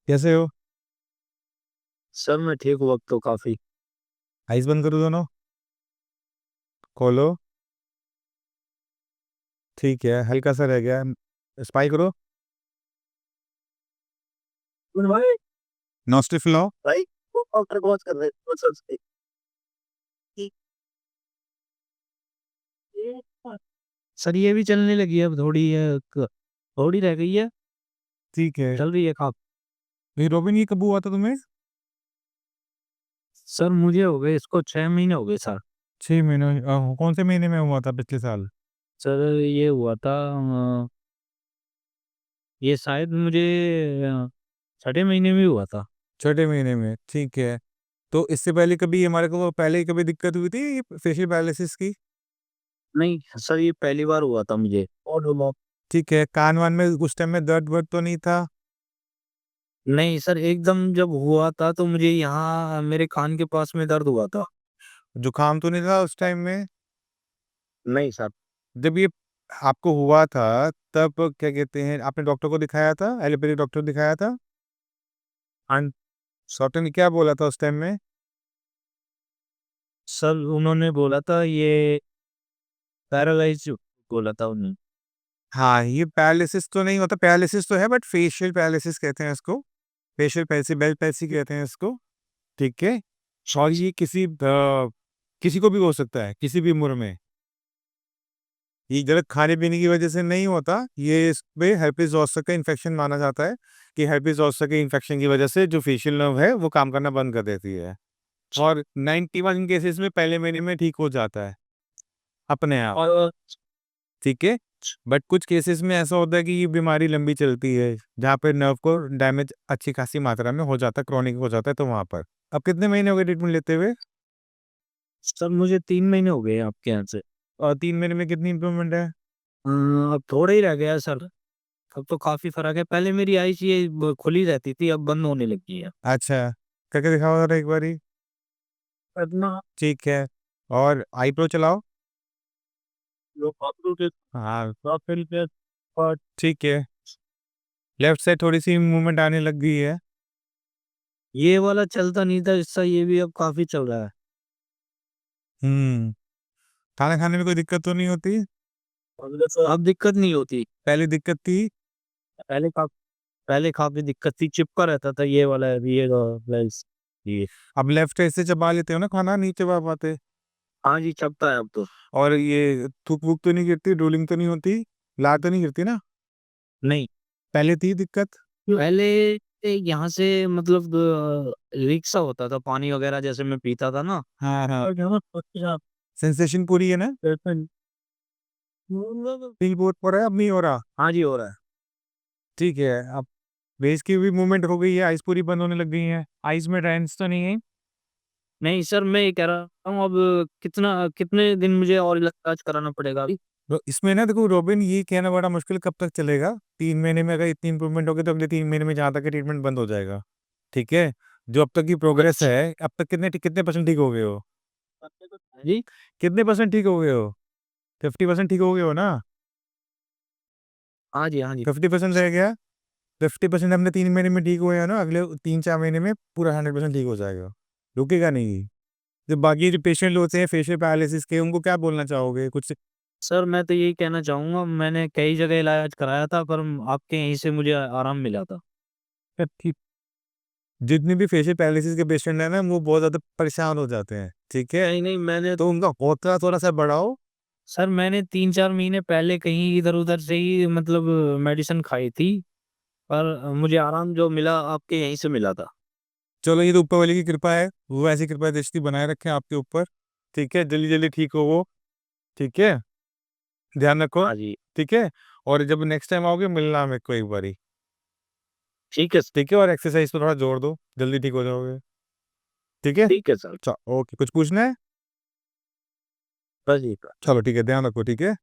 कैसे हो? सर मैं ठीक हूँ अब तो काफी। आइस बंद करो दोनों। खोलो। ठीक है, हल्का सा रह गया। स्पाई करो। गुड भाई। नॉस्टिफ लाओ। भाई वो डॉक्टर को कर रहे हैं वो सब सही। सर ये भी चलने लगी है अब थोड़ी है थोड़ी रह गई है। ठीक है। चल रही है काफ। ये रोबिन, ये कब हुआ था तुम्हें? सर मुझे हो गए इसको 6 महीने हो गए सर। 6 महीने? कौन से महीने में हुआ था पिछले साल? सर ये हुआ था ये शायद मुझे अ, 6 महीने में हुआ था। छठे महीने में, ठीक है। तो इससे पहले कभी हमारे को पहले कभी दिक्कत हुई थी फेशियल पैरालिसिस की? नहीं सर ये पहली बार हुआ था मुझे। और बोलो। ठीक है, कान वान में उस टाइम में दर्द वर्द तो नहीं था? नहीं सर एकदम जब हुआ था तो मुझे यहाँ मेरे कान के पास में दर्द हुआ था। जुकाम तो नहीं था उस टाइम में? नहीं सर। जब ये आपको हुआ था, तब क्या कहते हैं, आपने डॉक्टर को दिखाया था, एलोपैथी डॉक्टर दिखाया था? हाँ। डॉक्टर ने क्या बोला था उस टाइम में? सर उन्होंने बोला था ये पैरालाइज बोला था उन्होंने। हाँ, ये पैरालिसिस तो नहीं होता, पैरालिसिस तो है बट फेशियल पैरालिसिस कहते हैं इसको। फेशियल पैसी, बेल पैसी कहते हैं इसको। ठीक है। और ये किसी को भी हो सकता है, किसी भी उम्र में। ये गलत खाने पीने की वजह से नहीं होता, ये इस पे herpes zoster का इन्फेक्शन माना जाता है। कि herpes zoster के इन्फेक्शन की वजह से जो फेशियल नर्व है वो काम करना बंद कर देती है। और 91 केसेस में पहले महीने में ठीक हो जाता है अपने आप। और ठीक है। बट कुछ केसेस में ऐसा होता है कि ये बीमारी लंबी चलती है, जहाँ पे नर्व को डैमेज अच्छी खासी मात्रा में हो जाता है, क्रॉनिक हो जाता है, तो वहां पर। अब कितने महीने हो गए ट्रीटमेंट लेते हुए? सर मुझे 3 महीने हो गए आपके यहाँ से। और 3 महीने में कितनी इंप्रूवमेंट है? अब थोड़ा ही रह गया है सर। अब तो काफी फर्क है पहले मेरी आईज ये खुली रहती थी अब बंद होने लगी है। अच्छा, करके दिखाओ जरा एक बारी। इतना ठीक है। और आई प्रो चलाओ। लोग अपलोड के हाँ। प्रोफाइल पे और ठीक है। लेफ्ट साइड थोड़ी सी मूवमेंट आने लग गई है। ये वाला चलता नहीं था इससे ये भी अब काफी चल रहा है। हम्म। खाना खाने में कोई दिक्कत तो नहीं होती? अब दिक्कत नहीं होती। पहले दिक्कत थी? पहले का पहले काफी दिक्कत थी चिपका रहता था ये वाला ये प्लस ये। अब लेफ्ट साइड से चबा लेते हो ना खाना, नहीं चबा पाते? हाँ जी चपता है अब तो। और ये थूक वूक तो नहीं गिरती, ड्रोलिंग तो नहीं होती, लार तो नहीं गिरती ना? नहीं पहले थी दिक्कत? पहले यहाँ से मतलब रिक्शा होता था पानी वगैरह जैसे मैं पीता था ना। हाँ हाँ। और यहाँ पर क्या सेंसेशन पूरी है ना? करता नहीं। फील बहुत हो रहा है, अब नहीं हो रहा? हाँ जी हो रहा है। ठीक है। अब फेस की भी मूवमेंट हो गई है, आइज पूरी बंद होने लग गई है, आइज में ड्राइनेस तो नहीं है? नहीं सर मैं ये कह रहा हूँ अब कितना कितने दिन मुझे और इलाज कराना पड़ेगा अभी। तो इसमें ना देखो रोबिन, ये कहना बड़ा मुश्किल कब तक चलेगा। 3 महीने में अगर इतनी इंप्रूवमेंट होगी तो अगले 3 महीने में जहाँ तक ट्रीटमेंट बंद हो जाएगा। ठीक है। जो अब तक की प्रोग्रेस अच्छा। है, अब तक कितने कितने परसेंट ठीक हो गए हो? जी। कितने परसेंट ठीक हो गए हो? 50% ठीक हो गए हो ना? हाँ जी हाँ जी। 50% रह गया। 50% हमने 3 महीने में ठीक हुए हैं ना, अगले 3-4 महीने में पूरा 100% ठीक हो जाएगा। रुकेगा नहीं। जो बाकी जो पेशेंट होते हैं फेशियल पैरालिसिस के, उनको क्या बोलना चाहोगे कुछ? सर मैं तो यही कहना चाहूंगा मैंने कई जगह इलाज कराया था पर आपके यहीं से मुझे आराम मिला था। ठीक। जितने भी फेशियल पैरालिसिस के पेशेंट हैं ना, वो बहुत ज्यादा परेशान हो जाते हैं, ठीक है। नहीं नहीं मैंने तो उनका हौसला थोड़ा सा बढ़ाओ। सर मैंने 3-4 महीने पहले कहीं इधर उधर से ही मतलब मेडिसिन खाई थी पर मुझे आराम जो मिला आपके यहीं से मिला था। चलो, ये तो ऊपर वाले की कृपा है, वो ऐसी कृपा दृष्टि बनाए रखें आपके ऊपर। ठीक है, जल्दी जल्दी ठीक हो वो। ठीक है। ध्यान रखो। हाँ जी। ठीक है। और जब नेक्स्ट टाइम आओगे मिलना मेरे को एक बारी। ठीक है ठीक है, और एक्सरसाइज पे थोड़ा जोर दो, जल्दी ठीक हो जाओगे। ठीक है। ठीक है सर। चलो, ओके, कुछ पूछना है? बस जी। चलो ठीक है, ध्यान रखो, ठीक है।